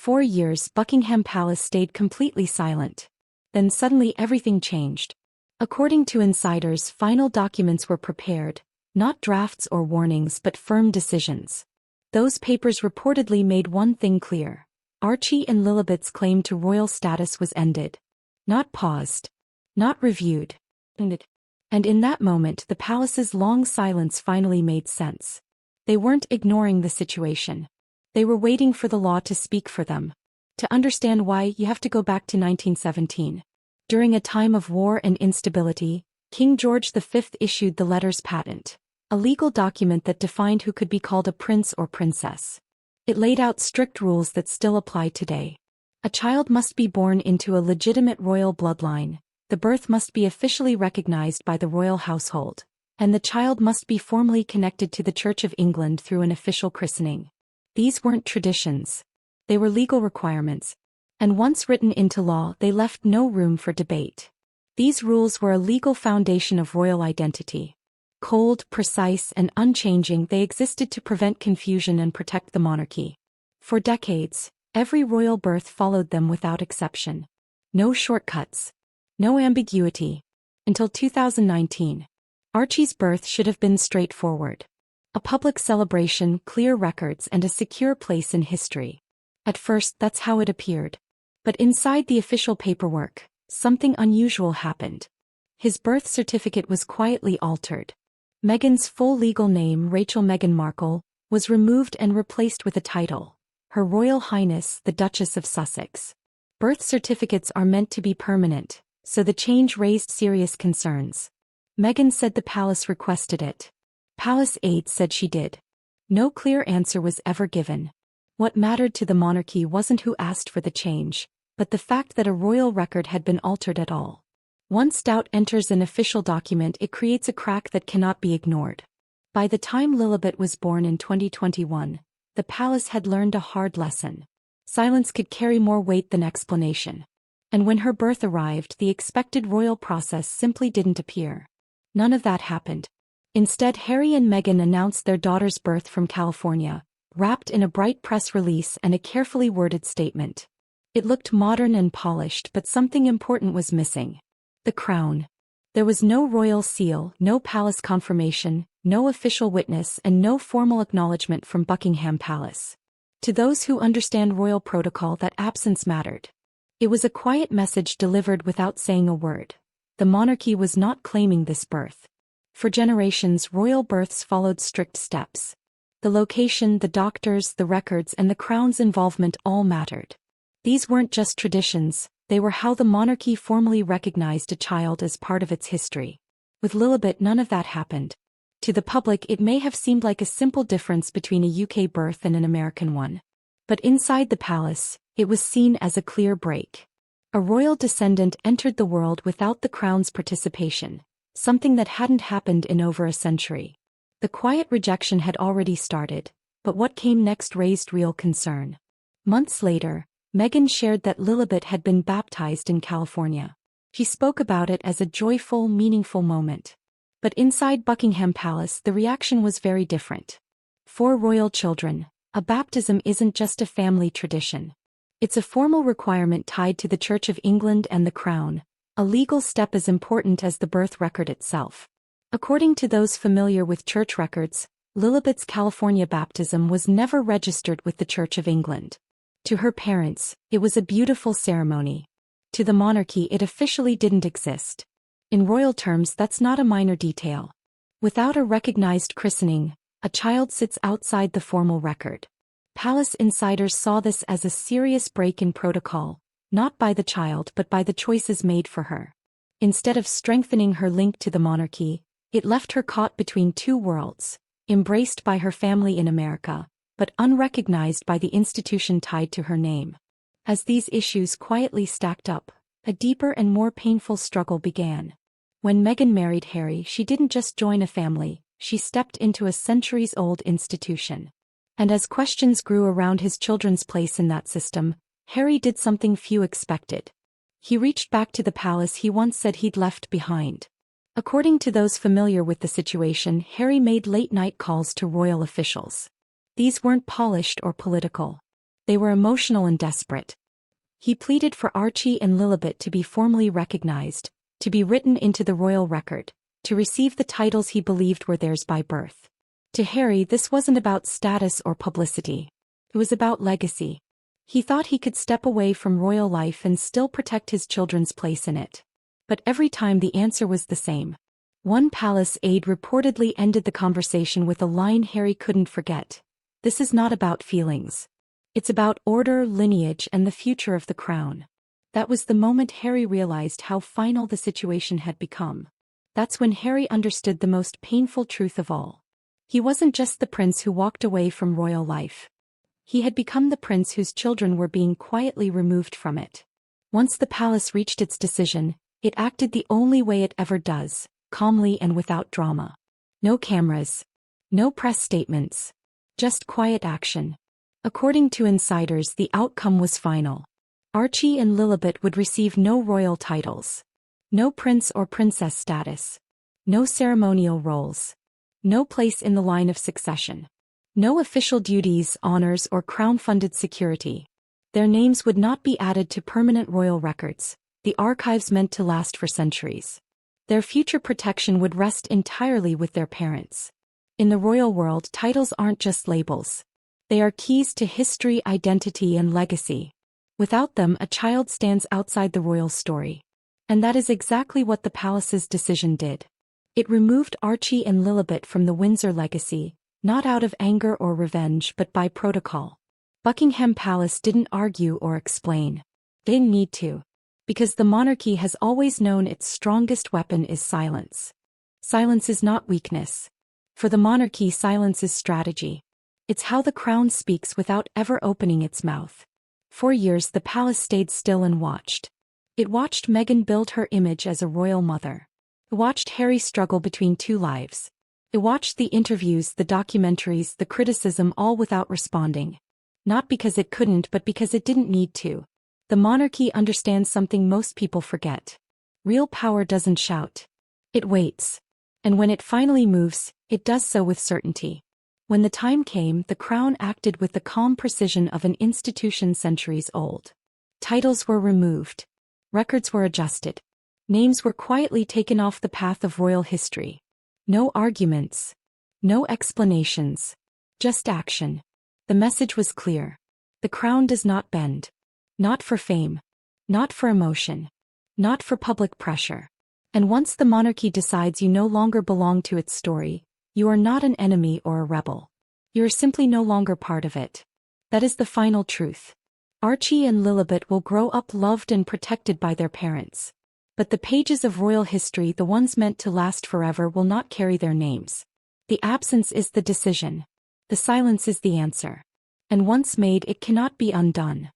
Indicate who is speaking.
Speaker 1: 4 years, Buckingham Palace stayed completely silent. Then suddenly everything changed. According to insiders, final documents were prepared, not drafts or warnings but firm decisions. Those papers reportedly made one thing clear: Archie and Lilibet's claim to royal status was ended. Not paused. Not reviewed. And in that moment the palace's long silence finally made sense. They weren't ignoring the situation. They were waiting for the law to speak for them. To understand why, you have to go back to 1917. During a time of war and instability, King George V issued the Letters Patent, a legal document that defined who could be called a prince or princess. It laid out strict rules that still apply today. A child must be born into a legitimate royal bloodline, the birth must be officially recognized by the royal household, and the child must be formally connected to the Church of England through an official christening. These weren't traditions. They were legal requirements. And once written into law, they left no room for debate. These rules were a legal foundation of royal identity. Cold, precise, and unchanging, they existed to prevent confusion and protect the monarchy. For decades, every royal birth followed them without exception. No shortcuts. No ambiguity. Until 2019. Archie's birth should have been straightforward. A public celebration, clear records, and a secure place in history. At first, that's how it appeared. But inside the official paperwork, something unusual happened. His birth certificate was quietly altered. Meghan's full legal name, Rachel Meghan Markle, was removed and replaced with a title: Her Royal Highness the Duchess of Sussex. Birth certificates are meant to be permanent, so the change raised serious concerns. Meghan said the palace requested it. Palace aides said she did. No clear answer was ever given. What mattered to the monarchy wasn't who asked for the change, but the fact that a royal record had been altered at all. Once doubt enters an official document, it creates a crack that cannot be ignored. By the time Lilibet was born in 2021, the palace had learned a hard lesson. Silence could carry more weight than explanation. And when her birth arrived, the expected royal process simply didn't appear. None of that happened. Instead, Harry and Meghan announced their daughter's birth from California, wrapped in a bright press release and a carefully worded statement. It looked modern and polished, but something important was missing. The crown. There was no royal seal, no palace confirmation, no official witness, and no formal acknowledgement from Buckingham Palace. To those who understand royal protocol, that absence mattered. It was a quiet message delivered without saying a word. The monarchy was not claiming this birth. For generations, royal births followed strict steps. The location, the doctors, the records, and the crown's involvement all mattered. These weren't just traditions, they were how the monarchy formally recognized a child as part of its history. With Lilibet, none of that happened. To the public, it may have seemed like a simple difference between a UK birth and an American one. But inside the palace, it was seen as a clear break. A royal descendant entered the world without the crown's participation, something that hadn't happened in over a century. The quiet rejection had already started, but what came next raised real concern. Months later, Meghan shared that Lilibet had been baptized in California. She spoke about it as a joyful, meaningful moment. But inside Buckingham Palace, the reaction was very different. For royal children, a baptism isn't just a family tradition. It's a formal requirement tied to the Church of England and the Crown, a legal step as important as the birth record itself. According to those familiar with church records, Lilibet's California baptism was never registered with the Church of England. To her parents, it was a beautiful ceremony. To the monarchy, it officially didn't exist. In royal terms, that's not a minor detail. Without a recognized christening, a child sits outside the formal record. Palace insiders saw this as a serious break in protocol, not by the child but by the choices made for her. Instead of strengthening her link to the monarchy, it left her caught between two worlds, embraced by her family in America, but unrecognized by the institution tied to her name. As these issues quietly stacked up, a deeper and more painful struggle began. When Meghan married Harry, she didn't just join a family, she stepped into a centuries-old institution. And as questions grew around his children's place in that system, Harry did something few expected. He reached back to the palace he once said he'd left behind. According to those familiar with the situation, Harry made late-night calls to royal officials. These weren't polished or political. They were emotional and desperate. He pleaded for Archie and Lilibet to be formally recognized, to be written into the royal record, to receive the titles he believed were theirs by birth. To Harry, this wasn't about status or publicity. It was about legacy. He thought he could step away from royal life and still protect his children's place in it. But every time the answer was the same. One palace aide reportedly ended the conversation with a line Harry couldn't forget. "This is not about feelings. It's about order, lineage, and the future of the crown." That was the moment Harry realized how final the situation had become. That's when Harry understood the most painful truth of all. He wasn't just the prince who walked away from royal life. He had become the prince whose children were being quietly removed from it. Once the palace reached its decision, it acted the only way it ever does, calmly and without drama. No cameras. No press statements. Just quiet action. According to insiders, the outcome was final. Archie and Lilibet would receive no royal titles. No prince or princess status. No ceremonial roles. No place in the line of succession. No official duties, honors, or crown-funded security. Their names would not be added to permanent royal records, the archives meant to last for centuries. Their future protection would rest entirely with their parents. In the royal world, titles aren't just labels. They are keys to history, identity, and legacy. Without them, a child stands outside the royal story. And that is exactly what the palace's decision did. It removed Archie and Lilibet from the Windsor legacy, not out of anger or revenge but by protocol. Buckingham Palace didn't argue or explain. They didn't need to. Because the monarchy has always known its strongest weapon is silence. Silence is not weakness. For the monarchy, silence is strategy. It's how the crown speaks without ever opening its mouth. For years the palace stayed still and watched. It watched Meghan build her image as a royal mother. It watched Harry struggle between two lives. It watched the interviews, the documentaries, the criticism, all without responding. Not because it couldn't, but because it didn't need to. The monarchy understands something most people forget. Real power doesn't shout. It waits. And when it finally moves, it does so with certainty. When the time came, the crown acted with the calm precision of an institution centuries old. Titles were removed. Records were adjusted. Names were quietly taken off the path of royal history. No arguments. No explanations. Just action. The message was clear. The crown does not bend. Not for fame. Not for emotion. Not for public pressure. And once the monarchy decides you no longer belong to its story, you are not an enemy or a rebel. You are simply no longer part of it. That is the final truth. Archie and Lilibet will grow up loved and protected by their parents. But the pages of royal history, the ones meant to last forever, will not carry their names. The absence is the decision. The silence is the answer. And once made, it cannot be undone.